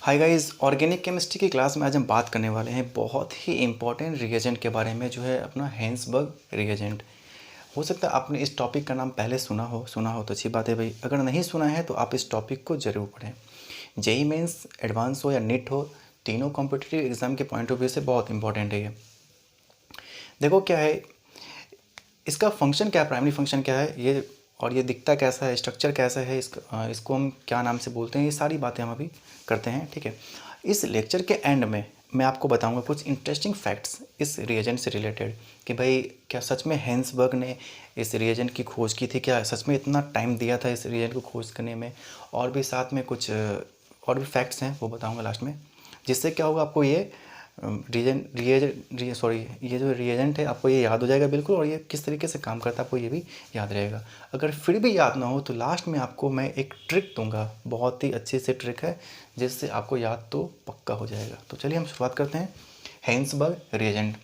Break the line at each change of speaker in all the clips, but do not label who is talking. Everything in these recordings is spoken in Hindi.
हाय गाइस, ऑर्गेनिक केमिस्ट्री की क्लास में आज हम बात करने वाले हैं बहुत ही इंपॉर्टेंट रिएजेंट के बारे में, जो है अपना हेंसबर्ग रिएजेंट। हो सकता है आपने इस टॉपिक का नाम पहले सुना हो तो अच्छी बात है भाई। अगर नहीं सुना है तो आप इस टॉपिक को ज़रूर पढ़ें। जेई मेंस, एडवांस हो या नीट हो, तीनों कॉम्पिटिटिव एग्ज़ाम के पॉइंट ऑफ व्यू से बहुत इंपॉर्टेंट है ये। देखो क्या है इसका फंक्शन, क्या प्राइमरी फंक्शन क्या है ये, और ये दिखता कैसा है, स्ट्रक्चर कैसा है, इसको हम क्या नाम से बोलते हैं, ये सारी बातें हम अभी करते हैं। ठीक है, इस लेक्चर के एंड में मैं आपको बताऊंगा कुछ इंटरेस्टिंग फैक्ट्स इस रिएजेंट से रिलेटेड कि भाई क्या सच में हेंसबर्ग ने इस रिएजेंट की खोज की थी, क्या सच में इतना टाइम दिया था इस रिएजेंट को खोज करने में, और भी साथ में कुछ और भी फैक्ट्स हैं वो बताऊंगा लास्ट में, जिससे क्या होगा आपको ये ये जो रिएजेंट है आपको ये याद हो जाएगा बिल्कुल, और ये किस तरीके से काम करता है आपको ये भी याद रहेगा। अगर फिर भी याद ना हो तो लास्ट में आपको मैं एक ट्रिक दूंगा, बहुत ही अच्छी सी ट्रिक है जिससे आपको याद तो पक्का हो जाएगा। तो चलिए हम शुरुआत करते हैं हेंसबर्ग रिएजेंट।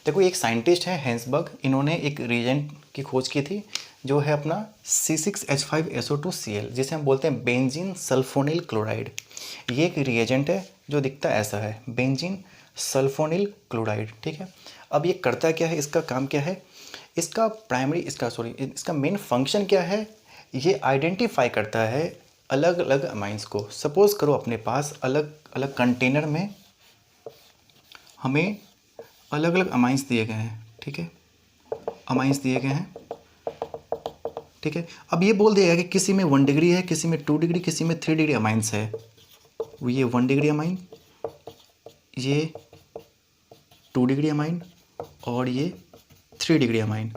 देखो एक साइंटिस्ट है हेंसबर्ग, इन्होंने एक रिएजेंट की खोज की थी जो है अपना C6H5SO2Cl, जिसे हम बोलते हैं बेंजीन सल्फोनिल क्लोराइड। ये एक रिएजेंट है जो दिखता ऐसा है, बेंजीन सल्फोनिल क्लोराइड। ठीक है, अब ये करता क्या है, इसका काम क्या है, इसका मेन फंक्शन क्या है, ये आइडेंटिफाई करता है अलग अलग अमाइंस को। सपोज करो अपने पास अलग अलग कंटेनर में हमें अलग अलग अमाइंस दिए गए हैं। ठीक है, अमाइंस दिए गए हैं। ठीक है, अब ये बोल दिया कि किसी में 1 डिग्री है, किसी में 2 डिग्री, किसी में 3 डिग्री अमाइंस है। ये 1 डिग्री अमाइन, ये 2 डिग्री अमाइन, और ये 3 डिग्री अमाइन।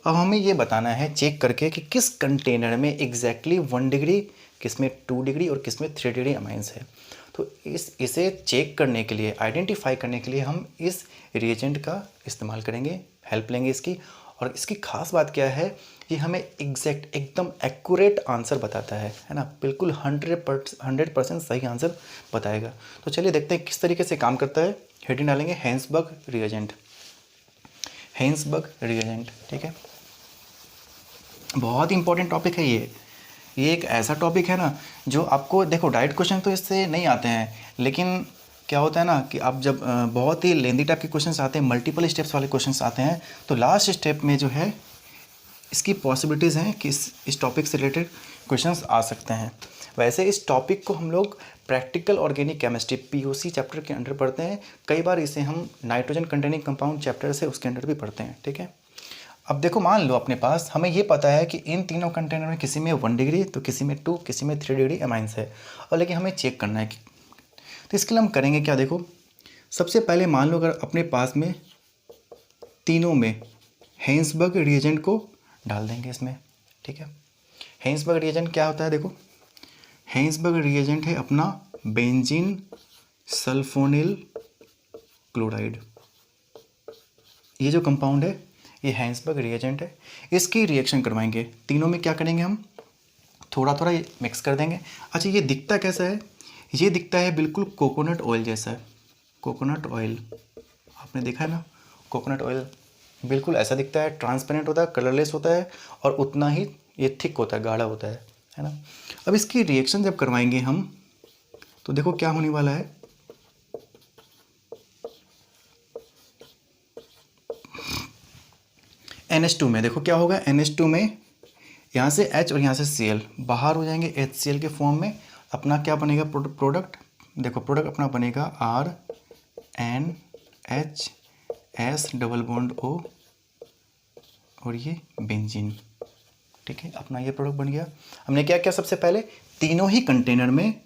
अब हमें ये बताना है चेक करके कि किस कंटेनर में एग्जैक्टली 1 डिग्री, किस में 2 डिग्री और किस में 3 डिग्री अमाइंस है। तो इसे चेक करने के लिए, आइडेंटिफाई करने के लिए हम इस रिएजेंट का इस्तेमाल करेंगे, हेल्प लेंगे इसकी। और इसकी खास बात क्या है, ये हमें एग्जैक्ट एकदम एक्यूरेट आंसर बताता है ना, बिल्कुल 100% सही आंसर बताएगा। तो चलिए देखते हैं किस तरीके से काम करता है। हेडिंग डालेंगे हेंसबर्ग रिएजेंट, हेंसबर्ग रिएजेंट। ठीक है, बहुत इंपॉर्टेंट टॉपिक है ये एक ऐसा टॉपिक है ना जो आपको, देखो डायरेक्ट क्वेश्चन तो इससे नहीं आते हैं, लेकिन क्या होता है ना कि आप जब बहुत ही लेंदी टाइप के क्वेश्चंस आते हैं, मल्टीपल स्टेप्स वाले क्वेश्चंस आते हैं, तो लास्ट स्टेप में जो है इसकी पॉसिबिलिटीज़ हैं कि इस टॉपिक से रिलेटेड क्वेश्चंस आ सकते हैं। वैसे इस टॉपिक को हम लोग practical organic chemistry POC chapter के अंडर पढ़ते हैं, कई बार इसे हम नाइट्रोजन कंटेनिंग कंपाउंड चैप्टर से उसके अंडर भी पढ़ते हैं। ठीक है, अब देखो मान लो अपने पास, हमें ये पता है कि इन तीनों कंटेनर में किसी में 1 डिग्री, तो किसी में 2, किसी में 3 डिग्री अमाइंस है, और लेकिन हमें चेक करना है कि, तो इसके लिए हम करेंगे क्या, देखो सबसे पहले मान लो अगर अपने पास में तीनों में हेंसबर्ग रिएजेंट को डाल देंगे इसमें। ठीक है, हेंसबर्ग रिएजेंट क्या होता है, देखो हेंसबर्ग रिएजेंट है अपना बेंजीन सल्फोनिल क्लोराइड। ये जो कंपाउंड है ये हेंसबर्ग रिएजेंट है, इसकी रिएक्शन करवाएंगे। तीनों में क्या करेंगे हम, थोड़ा थोड़ा मिक्स कर देंगे। अच्छा ये दिखता कैसा है, ये दिखता है बिल्कुल कोकोनट ऑयल जैसा है। कोकोनट ऑयल आपने देखा है ना, कोकोनट ऑयल बिल्कुल ऐसा दिखता है, ट्रांसपेरेंट होता है, कलरलेस होता है, और उतना ही ये थिक होता है, गाढ़ा होता है ना। अब इसकी रिएक्शन जब करवाएंगे हम, तो देखो क्या होने वाला है, NH2 में देखो क्या होगा, NH2 में यहाँ से H और यहाँ से Cl बाहर हो जाएंगे, HCl के फॉर्म में। अपना क्या बनेगा प्रोडक्ट, देखो प्रोडक्ट अपना बनेगा RNHS डबल बॉन्ड O, और ये बेंजीन। ठीक है, अपना ये प्रोडक्ट बन गया। हमने क्या किया, सबसे पहले तीनों ही कंटेनर में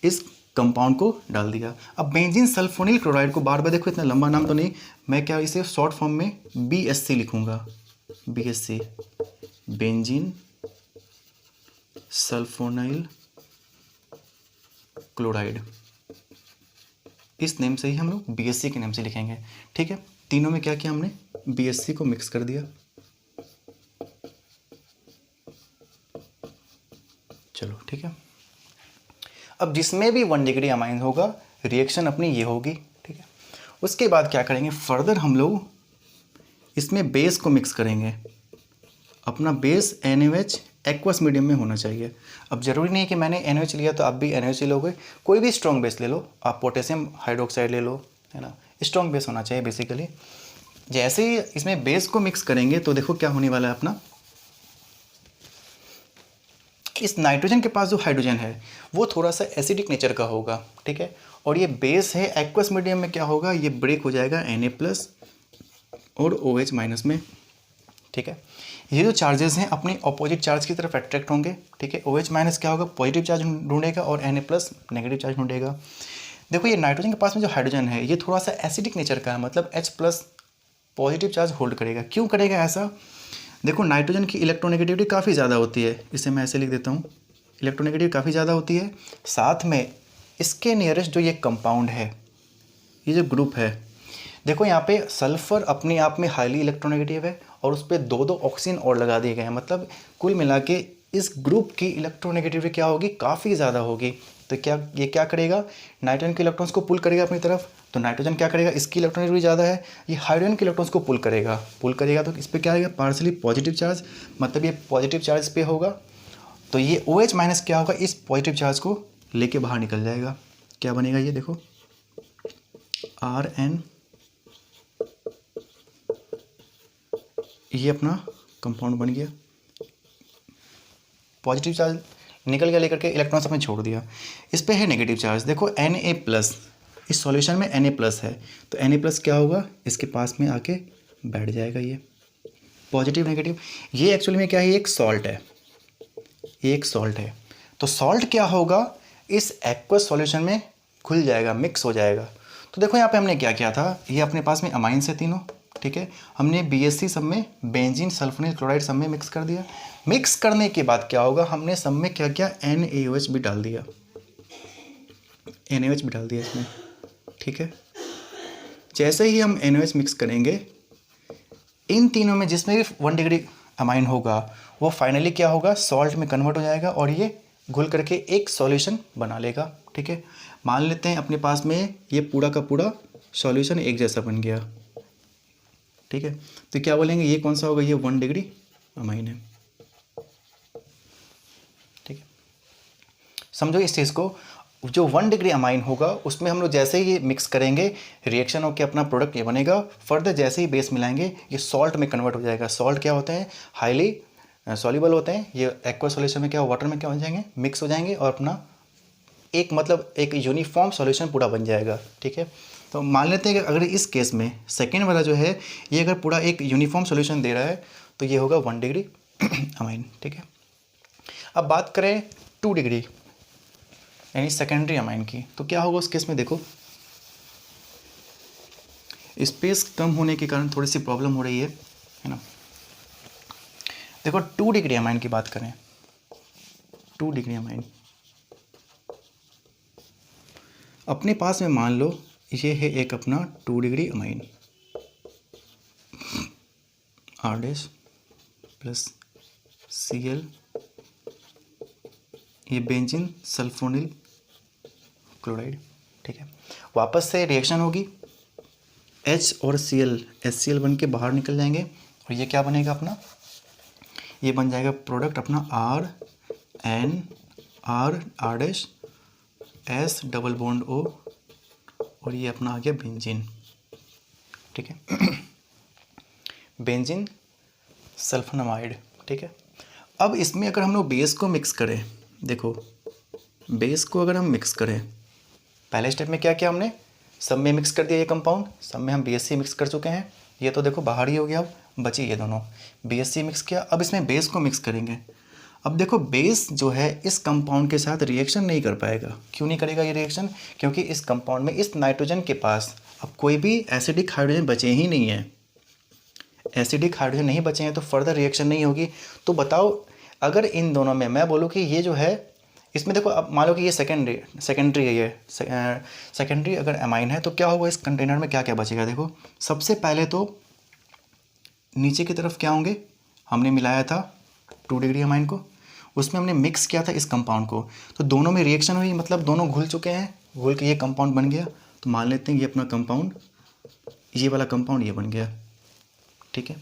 इस कंपाउंड को डाल दिया। अब बेंजीन सल्फोनिल क्लोराइड को बार बार, देखो इतना लंबा नाम तो नहीं, मैं क्या इसे शॉर्ट फॉर्म में BSC लिखूंगा, BSC बेंजीन सल्फोनिल क्लोराइड, इस नेम से ही हम लोग BSC के नेम से लिखेंगे। ठीक है, तीनों में क्या किया हमने, BSC को मिक्स कर दिया। चलो ठीक है, अब जिसमें भी 1 डिग्री अमाइन होगा रिएक्शन अपनी ये होगी। ठीक है, उसके बाद क्या करेंगे, फर्दर हम लोग इसमें बेस को मिक्स करेंगे। अपना बेस NaOH एक्वस मीडियम में होना चाहिए। अब ज़रूरी नहीं है कि मैंने NaOH लिया तो आप भी NaOH लोगे, कोई भी स्ट्रॉन्ग बेस ले लो, आप पोटेशियम हाइड्रोक्साइड ले लो, है ना, स्ट्रॉन्ग बेस होना चाहिए बेसिकली। जैसे ही इसमें बेस को मिक्स करेंगे तो देखो क्या होने वाला है अपना, इस नाइट्रोजन के पास जो हाइड्रोजन है वो थोड़ा सा एसिडिक नेचर का होगा, ठीक है, और ये बेस है एक्वस मीडियम में, क्या होगा, ये ब्रेक हो जाएगा Na+ और OH- में, ठीक है। ये जो चार्जेस हैं अपनी अपोजिट चार्ज की तरफ अट्रैक्ट होंगे, ठीक है। OH- क्या होगा, पॉजिटिव चार्ज ढूंढेगा और Na+ नेगेटिव चार्ज ढूंढेगा। देखो ये नाइट्रोजन के पास में जो हाइड्रोजन है ये थोड़ा सा एसिडिक नेचर का है, मतलब H+ पॉजिटिव चार्ज होल्ड करेगा। क्यों करेगा ऐसा, देखो नाइट्रोजन की इलेक्ट्रोनेगेटिविटी काफ़ी ज़्यादा होती है, इसे मैं ऐसे लिख देता हूँ, इलेक्ट्रोनेगेटिविटी काफ़ी ज़्यादा होती है। साथ में इसके नियरेस्ट जो ये कंपाउंड है, ये जो ग्रुप है, देखो यहाँ पे सल्फ़र अपने आप में हाईली इलेक्ट्रोनेगेटिव है और उस पर दो ऑक्सीजन और लगा दिए गए हैं, मतलब कुल मिला के इस ग्रुप की इलेक्ट्रोनेगेटिविटी क्या होगी, काफ़ी ज़्यादा होगी। तो ये क्या करेगा, नाइट्रोजन के इलेक्ट्रॉन्स को पुल करेगा अपनी तरफ। तो नाइट्रोजन क्या करेगा, इसकी इलेक्ट्रोनेगेटिविटी ज़्यादा है, ये हाइड्रोजन के इलेक्ट्रॉन्स को पुल करेगा तो इस पर क्या आएगा, पार्सली पॉजिटिव चार्ज, मतलब ये पॉजिटिव चार्ज पे होगा। तो ये OH- क्या होगा, इस पॉजिटिव चार्ज को लेके बाहर निकल जाएगा। क्या बनेगा ये देखो, Rn, ये अपना कंपाउंड बन गया, पॉजिटिव चार्ज निकल गया लेकर के, इलेक्ट्रॉन्स अपने छोड़ दिया। इस पे है नेगेटिव चार्ज, देखो Na+, इस सॉल्यूशन में Na+ है, तो Na+ क्या होगा, इसके पास में आके बैठ जाएगा, ये पॉजिटिव नेगेटिव। ये एक्चुअली में क्या है, ये एक सॉल्ट है, ये एक सॉल्ट है। तो सॉल्ट क्या होगा, इस एक्वस सॉल्यूशन में घुल जाएगा, मिक्स हो जाएगा। तो देखो यहाँ पे हमने क्या किया था, ये अपने पास में अमाइंस है तीनों, ठीक है, हमने BSC सब में बेंजीन सल्फोनिल क्लोराइड सब में मिक्स कर दिया। मिक्स करने के बाद क्या होगा, हमने सब में क्या किया, NaOH भी डाल दिया, NaOH भी डाल दिया इसमें, ठीक है। जैसे ही हम NaOH मिक्स करेंगे, इन तीनों में जिसमें भी 1 डिग्री अमाइन होगा वो फाइनली क्या होगा, सॉल्ट में कन्वर्ट हो जाएगा और ये घुल करके एक सॉल्यूशन बना लेगा, ठीक है। मान लेते हैं अपने पास में ये पूरा का पूरा सॉल्यूशन एक जैसा बन गया, ठीक है। तो क्या बोलेंगे, ये कौन सा होगा, ये 1 डिग्री अमाइन है, ठीक है। समझो इस चीज़ को, जो 1 डिग्री अमाइन होगा उसमें हम लोग जैसे ही मिक्स करेंगे, रिएक्शन होकर अपना प्रोडक्ट ये बनेगा। फर्दर जैसे ही बेस मिलाएंगे ये सॉल्ट में कन्वर्ट हो जाएगा। सॉल्ट क्या होते हैं, हाईली सॉल्युबल होते हैं, ये एक्वा सॉल्यूशन में क्या, वाटर में क्या हो जाएंगे, मिक्स हो जाएंगे और अपना एक मतलब एक यूनिफॉर्म सॉल्यूशन पूरा बन जाएगा, ठीक है। तो मान लेते हैं कि अगर इस केस में सेकेंड वाला जो है ये अगर पूरा एक यूनिफॉर्म सॉल्यूशन दे रहा है तो ये होगा 1 डिग्री अमाइन, ठीक है। अब बात करें 2 डिग्री यानी सेकेंडरी अमाइन की, तो क्या होगा उस केस में, देखो स्पेस कम होने के कारण थोड़ी सी प्रॉब्लम हो रही है ना। देखो 2 डिग्री अमाइन की बात करें, 2 डिग्री अमाइन अपने पास में मान लो ये है एक अपना 2 degree amine, R- plus Cl, ये बेंजीन सल्फोनिल क्लोराइड, ठीक है। वापस से रिएक्शन होगी, H और Cl HCl बन के बाहर निकल जाएंगे और ये क्या बनेगा अपना, ये बन जाएगा प्रोडक्ट अपना R S double bond O और ये अपना आ गया बेंजीन, ठीक है बेंजीन सल्फोनामाइड, ठीक है। अब इसमें अगर हम लोग बेस को मिक्स करें, देखो बेस को अगर हम मिक्स करें, पहले स्टेप में क्या किया हमने, सब में मिक्स कर दिया ये कंपाउंड, सब में हम BSC मिक्स कर चुके हैं, ये तो देखो बाहर ही हो गया, अब बची ये दोनों, BSC मिक्स किया। अब इसमें बेस को मिक्स करेंगे, अब देखो बेस जो है इस कंपाउंड के साथ रिएक्शन नहीं कर पाएगा। क्यों नहीं करेगा ये रिएक्शन, क्योंकि इस कंपाउंड में इस नाइट्रोजन के पास अब कोई भी एसिडिक हाइड्रोजन बचे ही नहीं है, एसिडिक हाइड्रोजन नहीं बचे हैं तो फर्दर रिएक्शन नहीं होगी। तो बताओ अगर इन दोनों में मैं बोलूँ कि ये जो है इसमें देखो, अब मान लो कि ये सेकेंडरी है, ये सेकेंडरी अगर अमाइन है तो क्या होगा, इस कंटेनर में क्या क्या बचेगा। देखो सबसे पहले तो नीचे की तरफ क्या होंगे, हमने मिलाया था 2 डिग्री अमाइन को, उसमें हमने मिक्स किया था इस कंपाउंड को, तो दोनों में रिएक्शन हुई, मतलब दोनों घुल चुके हैं, घुल के ये कंपाउंड बन गया। तो मान लेते हैं ये अपना कंपाउंड, ये वाला कंपाउंड ये बन गया, ठीक है।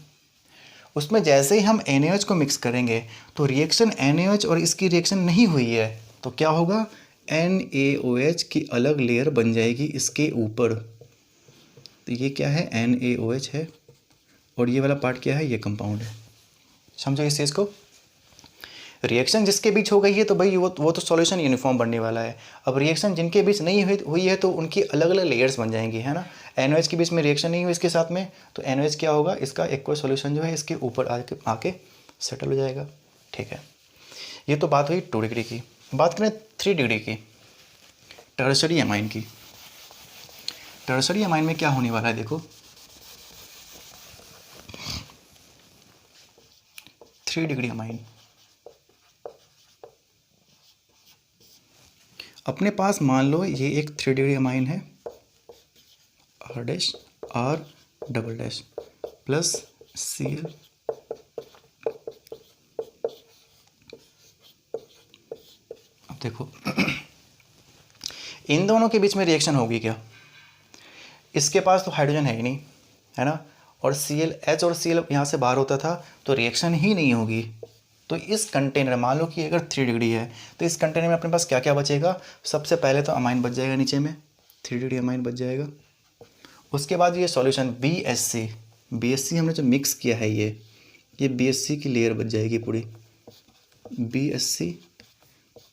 उसमें जैसे ही हम NaOH को मिक्स करेंगे तो रिएक्शन NaOH और इसकी रिएक्शन नहीं हुई है तो क्या होगा, NaOH की अलग लेयर बन जाएगी इसके ऊपर। तो ये क्या है, NaOH है और ये वाला पार्ट क्या है, ये कंपाउंड है। समझो इस चीज़ को। रिएक्शन जिसके बीच हो गई है तो भाई वो तो सॉल्यूशन यूनिफॉर्म बनने वाला है। अब रिएक्शन जिनके बीच नहीं हुई है तो उनकी अलग अलग लेयर्स बन जाएंगी, है ना। NaOH के बीच में रिएक्शन नहीं हुई इसके साथ में तो NaOH क्या होगा, इसका एक्वस सॉल्यूशन जो है इसके ऊपर आके सेटल हो जाएगा। ठीक है, ये तो बात हुई 2 डिग्री की। बात करें 3 डिग्री की, टर्शरी एमाइन की। टर्शरी एमाइन में क्या होने वाला है, देखो 3 डिग्री एमाइन। अपने पास मान लो ये एक 3 डिग्री एमाइन है, R dash R double dash plus Cl अब देखो इन दोनों के बीच में रिएक्शन होगी क्या, इसके पास तो हाइड्रोजन है ही नहीं, है ना, और Cl H और Cl यहाँ से बाहर होता था तो रिएक्शन ही नहीं होगी। तो इस कंटेनर, मान लो कि अगर 3 डिग्री है तो इस कंटेनर में अपने पास क्या क्या बचेगा, सबसे पहले तो अमाइन बच जाएगा, नीचे में 3 डिग्री अमाइन बच जाएगा। उसके बाद ये सॉल्यूशन BSC हमने जो मिक्स किया है ये BSC की लेयर बच जाएगी पूरी, BSC,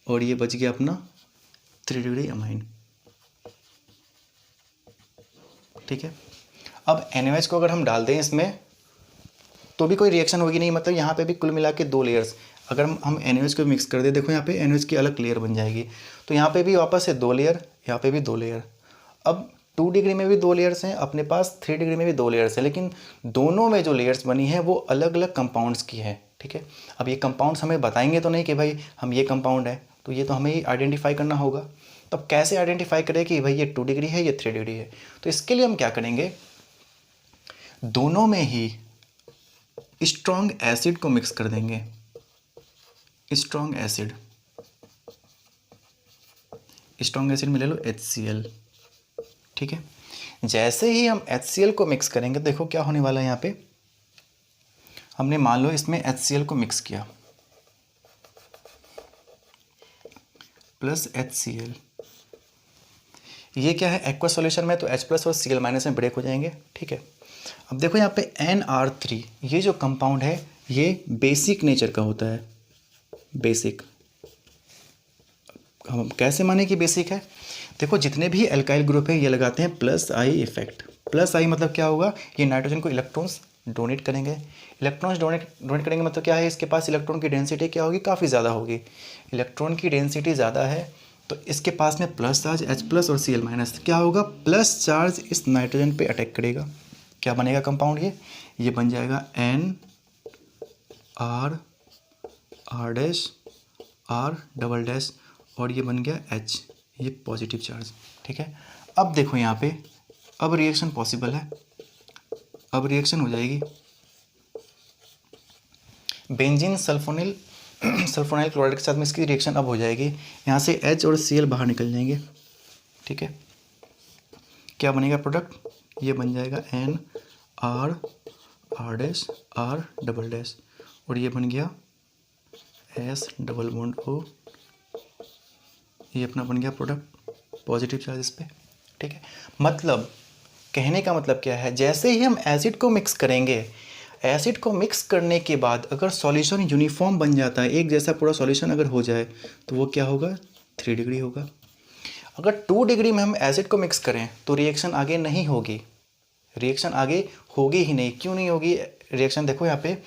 और ये बच गया अपना 3 डिग्री अमाइन। ठीक है, अब NaOH को अगर हम डाल दें इसमें तो भी कोई रिएक्शन होगी नहीं, मतलब यहाँ पे भी कुल मिला के 2 लेयर्स। अगर हम NaOH को मिक्स कर दे, देखो यहाँ पे NaOH की अलग लेयर बन जाएगी, तो यहाँ पे भी वापस से 2 लेयर, यहाँ पे भी 2 लेयर। अब 2 डिग्री में भी 2 लेयर्स हैं अपने पास, 3 डिग्री में भी 2 लेयर्स हैं, लेकिन दोनों में जो लेयर्स बनी है वो अलग अलग कंपाउंड्स की है। ठीक है, अब ये कंपाउंड्स हमें बताएंगे तो नहीं कि भाई हम ये कंपाउंड है, तो ये तो हमें ही आइडेंटिफाई करना होगा। तब कैसे आइडेंटिफाई करें कि भाई ये 2 डिग्री है, ये 3 डिग्री है, तो इसके लिए हम क्या करेंगे, दोनों में ही स्ट्रॉन्ग एसिड को मिक्स कर देंगे, स्ट्रॉन्ग एसिड में ले लो HCl। ठीक है, जैसे ही हम HCl को मिक्स करेंगे, देखो क्या होने वाला है, यहाँ पे हमने मान लो इसमें HCl को मिक्स किया प्लस HCl, ये क्या है एक्वा सॉल्यूशन में, तो H प्लस और Cl माइनस में ब्रेक हो जाएंगे। ठीक है, अब देखो यहाँ पे NR3, ये जो कंपाउंड है ये बेसिक नेचर का होता है। बेसिक हम कैसे माने कि बेसिक है, देखो जितने भी एल्काइल ग्रुप है ये लगाते हैं प्लस आई इफेक्ट। प्लस आई मतलब क्या होगा, ये नाइट्रोजन को इलेक्ट्रॉन्स डोनेट करेंगे। इलेक्ट्रॉन्स डोनेट करेंगे मतलब क्या है, इसके पास इलेक्ट्रॉन की डेंसिटी क्या होगी, काफ़ी ज़्यादा होगी। इलेक्ट्रॉन की डेंसिटी ज़्यादा है तो इसके पास में प्लस चार्ज H प्लस और Cl माइनस, क्या होगा, प्लस चार्ज इस नाइट्रोजन पे अटैक करेगा। क्या बनेगा कंपाउंड, ये बन जाएगा NR dash R double dash और ये बन गया H, ये पॉजिटिव चार्ज। ठीक है, अब देखो यहाँ पे अब रिएक्शन पॉसिबल है, अब रिएक्शन हो जाएगी बेंजीन सल्फोनिल सल्फोनाइल क्लोराइड के साथ में, इसकी रिएक्शन अब हो जाएगी, यहाँ से H और Cl बाहर निकल जाएंगे। ठीक है, क्या बनेगा प्रोडक्ट, ये बन जाएगा NR dash R double dash और ये बन गया S डबल बॉन्ड O, ये अपना बन गया प्रोडक्ट, पॉजिटिव चार्ज इस पे। ठीक है, मतलब कहने का मतलब क्या है, जैसे ही हम एसिड को मिक्स करेंगे, एसिड को मिक्स करने के बाद अगर सॉल्यूशन यूनिफॉर्म बन जाता है, एक जैसा पूरा सॉल्यूशन अगर हो जाए तो वो क्या होगा, 3 डिग्री होगा। अगर 2 डिग्री में हम एसिड को मिक्स करें तो रिएक्शन आगे नहीं होगी, रिएक्शन आगे होगी ही नहीं। क्यों नहीं होगी रिएक्शन, देखो यहाँ पे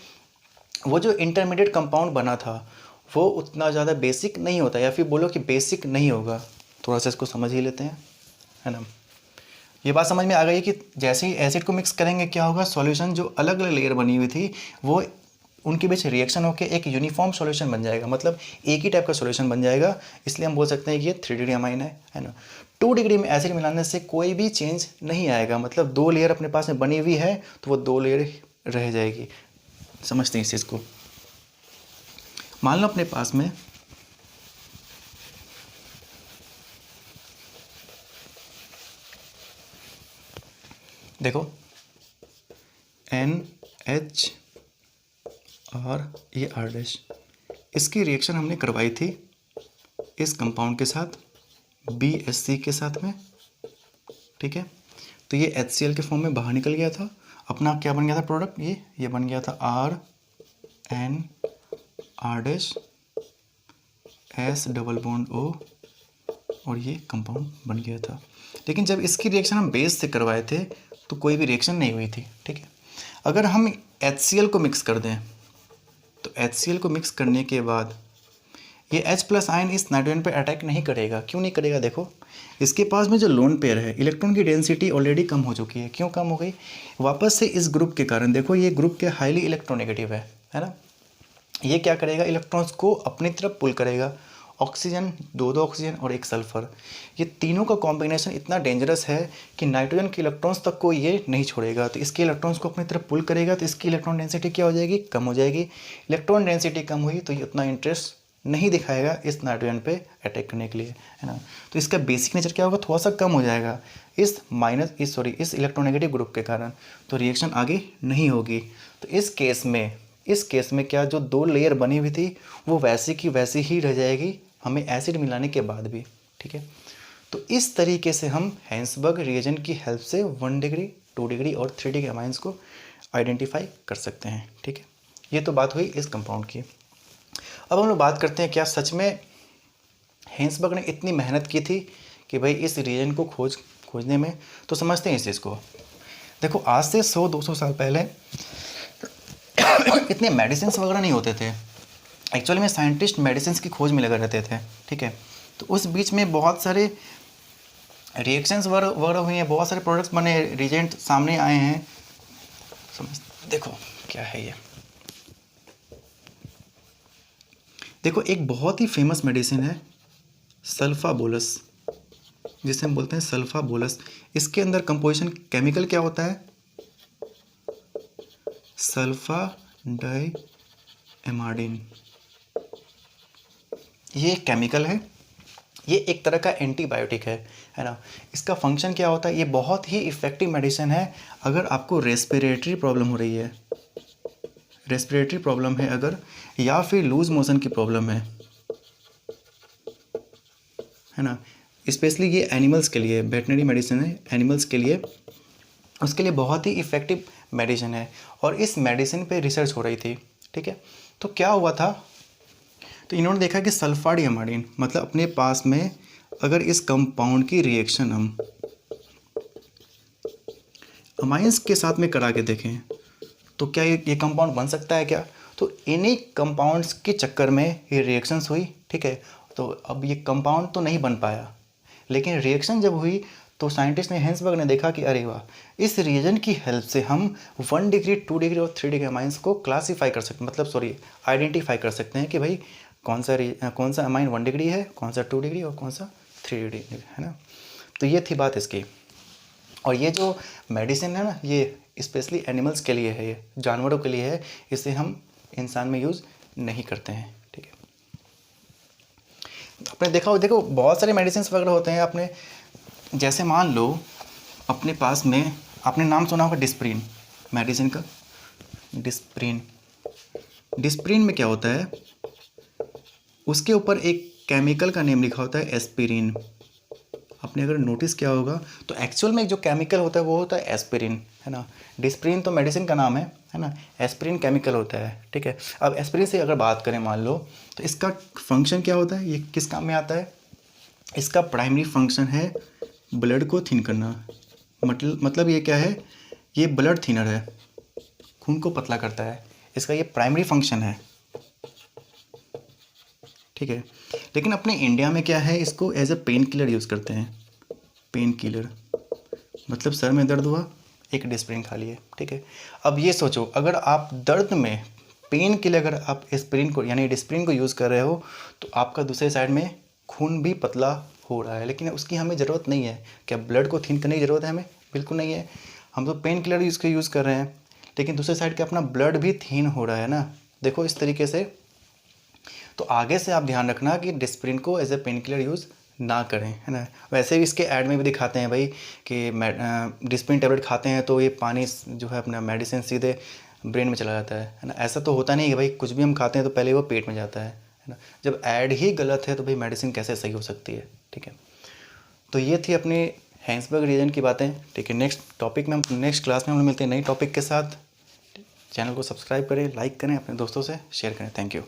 वो जो इंटरमीडिएट कंपाउंड बना था वो उतना ज़्यादा बेसिक नहीं होता, या फिर बोलो कि बेसिक नहीं होगा। थोड़ा सा इसको समझ ही लेते हैं, है ना। ये बात समझ में आ गई कि जैसे ही एसिड को मिक्स करेंगे क्या होगा, सॉल्यूशन जो अलग अलग लेयर बनी हुई थी वो उनके बीच रिएक्शन होकर एक यूनिफॉर्म सॉल्यूशन बन जाएगा, मतलब एक ही टाइप का सॉल्यूशन बन जाएगा। इसलिए हम बोल सकते हैं कि ये 3 डिग्री अमाइन है ना। 2 डिग्री में एसिड मिलाने से कोई भी चेंज नहीं आएगा, मतलब 2 लेयर अपने पास में बनी हुई है तो वो 2 लेयर रह जाएगी। समझते हैं इस चीज़ को। मान लो अपने पास में देखो NH R, ये R डैश, इसकी रिएक्शन हमने करवाई थी इस कंपाउंड के साथ, BSC के साथ में, ठीक है। तो ये HCl के फॉर्म में बाहर निकल गया था, अपना क्या बन गया था प्रोडक्ट, ये बन गया था R dash S double bond O, और ये कंपाउंड बन गया था। लेकिन जब इसकी रिएक्शन हम बेस से करवाए थे तो कोई भी रिएक्शन नहीं हुई थी, ठीक है। अगर हम HCl को मिक्स कर दें तो HCl को मिक्स करने के बाद ये H+ आयन इस नाइट्रोजन पर अटैक नहीं करेगा। क्यों नहीं करेगा? देखो, इसके पास में जो लोन पेयर है, इलेक्ट्रॉन की डेंसिटी ऑलरेडी कम हो चुकी है। क्यों कम हो गई? वापस से इस ग्रुप के कारण। देखो, ये ग्रुप के हाईली इलेक्ट्रोनेगेटिव है ना। ये क्या करेगा? इलेक्ट्रॉन्स को अपनी तरफ पुल करेगा। ऑक्सीजन, दो ऑक्सीजन और एक सल्फर, ये तीनों का कॉम्बिनेशन इतना डेंजरस है कि नाइट्रोजन के इलेक्ट्रॉन्स तक को ये नहीं छोड़ेगा। तो इसके इलेक्ट्रॉन्स को अपनी तरफ पुल करेगा, तो इसकी इलेक्ट्रॉन डेंसिटी क्या हो जाएगी? कम हो जाएगी। इलेक्ट्रॉन डेंसिटी कम हुई तो ये उतना इंटरेस्ट नहीं दिखाएगा इस नाइट्रोजन पे अटैक करने के लिए, है ना। तो इसका बेसिक नेचर क्या होगा? थोड़ा सा कम हो जाएगा इस इलेक्ट्रोनेगेटिव ग्रुप के कारण, तो रिएक्शन आगे नहीं होगी। तो इस केस में क्या, जो दो लेयर बनी हुई थी वो वैसी की वैसी ही रह जाएगी, हमें एसिड मिलाने के बाद भी, ठीक है। तो इस तरीके से हम हेंसबर्ग रिएजेंट की हेल्प से 1 डिग्री, 2 डिग्री और 3 डिग्री अमाइंस को आइडेंटिफाई कर सकते हैं, ठीक है। ये तो बात हुई इस कंपाउंड की। अब हम लोग बात करते हैं, क्या सच में हेंसबर्ग ने इतनी मेहनत की थी कि भाई इस रिएजेंट को खोजने में? तो समझते हैं इस चीज़ को। देखो, आज से 100-200 साल पहले इतने मेडिसिन वगैरह नहीं होते थे। एक्चुअली में साइंटिस्ट मेडिसिन की खोज में लगे रहते थे, ठीक है। तो उस बीच में बहुत सारे रिएक्शंस वगैरह हुई हैं, बहुत सारे प्रोडक्ट्स बने, रिएजेंट सामने आए हैं। देखो क्या है ये। देखो, एक बहुत ही फेमस मेडिसिन है सल्फाबोलस, जिसे हम बोलते हैं सल्फाबोलस। इसके अंदर कंपोजिशन केमिकल क्या होता है? सल्फा डाइएमाइडिन। ये केमिकल है, ये एक तरह का एंटीबायोटिक है ना। इसका फंक्शन क्या होता है? ये बहुत ही इफ़ेक्टिव मेडिसिन है अगर आपको रेस्पिरेटरी प्रॉब्लम हो रही है, रेस्पिरेटरी प्रॉब्लम है अगर, या फिर लूज मोशन की प्रॉब्लम है ना। स्पेशली ये एनिमल्स के लिए, वेटनरी मेडिसिन है एनिमल्स के लिए, उसके लिए बहुत ही इफ़ेक्टिव मेडिसिन है। और इस मेडिसिन पे रिसर्च हो रही थी, ठीक है। तो क्या हुआ था? तो इन्होंने देखा कि सल्फा डाइएमाइडिन, मतलब अपने पास में अगर इस कंपाउंड की रिएक्शन हम अमाइंस के साथ में करा के देखें तो क्या ये कंपाउंड बन सकता है क्या? तो इन्हीं कंपाउंड्स के चक्कर में ये रिएक्शंस हुई, ठीक है। तो अब ये कंपाउंड तो नहीं बन पाया, लेकिन रिएक्शन जब हुई तो साइंटिस्ट ने, हेंसबर्ग ने देखा कि अरे वाह, इस रिएजेंट की हेल्प से हम 1 डिग्री, 2 डिग्री और 3 डिग्री अमाइंस को क्लासीफाई कर सकते, मतलब आइडेंटिफाई कर सकते हैं कि भाई कौन सा अमाइन 1 डिग्री है, कौन सा 2 डिग्री और कौन सा 3 डिग्री है ना। तो ये थी बात इसकी। और ये जो मेडिसिन है ना, ये स्पेशली एनिमल्स के लिए है, ये जानवरों के लिए है, इसे हम इंसान में यूज़ नहीं करते हैं, ठीक है। आपने देखा हो, देखो बहुत सारे मेडिसिन वगैरह होते हैं। आपने जैसे मान लो अपने पास में, आपने नाम सुना होगा डिस्प्रिन, मेडिसिन का डिस्प्रिन। डिस्प्रिन में क्या होता है? उसके ऊपर एक केमिकल का नेम लिखा होता है एस्पिरिन। आपने अगर नोटिस किया होगा तो एक्चुअल में जो केमिकल होता है वो होता है एस्पिरिन, है ना। डिस्प्रिन तो मेडिसिन का नाम है ना, एस्पिरिन केमिकल होता है, ठीक है। अब एस्पिरिन से अगर बात करें मान लो, तो इसका फंक्शन क्या होता है? ये किस काम में आता है? इसका प्राइमरी फंक्शन है ब्लड को थिन करना। मतलब ये क्या है? ये ब्लड थिनर है, खून को पतला करता है, इसका ये प्राइमरी फंक्शन है, ठीक है। लेकिन अपने इंडिया में क्या है, इसको as a pain killer use करते हैं। पेन किलर मतलब सर में दर्द हुआ, एक डिस्प्रिन खा लिए, ठीक है। अब ये सोचो, अगर आप दर्द में पेन के लिए अगर आप एस्पिरिन को यानी डिस्प्रिन को यूज़ कर रहे हो तो आपका दूसरे साइड में खून भी पतला हो रहा है, लेकिन उसकी हमें ज़रूरत नहीं है। क्या ब्लड को थिन करने की ज़रूरत है हमें? बिल्कुल नहीं है। हम तो पेन किलर यूज़ कर रहे हैं, लेकिन दूसरे साइड का अपना ब्लड भी थिन हो रहा है ना। देखो इस तरीके से। तो आगे से आप ध्यान रखना कि डिस्प्रिन को as a pain killer use ना करें, है ना। वैसे भी इसके ऐड में भी दिखाते हैं भाई कि डिस्प्रिन टेबलेट खाते हैं तो ये पानी जो है अपना मेडिसिन सीधे ब्रेन में चला जाता है ना। ऐसा तो होता नहीं कि भाई कुछ भी हम खाते हैं तो पहले वो पेट में जाता है ना। जब ऐड ही गलत है तो भाई मेडिसिन कैसे सही हो सकती है, ठीक है। तो ये थी अपनी हैंसबर्ग रीजन की बातें, ठीक है। नेक्स्ट टॉपिक में हम नेक्स्ट क्लास में हम लोग मिलते हैं नई टॉपिक के साथ। चैनल को सब्सक्राइब करें, लाइक करें, अपने दोस्तों से शेयर करें। Thank you.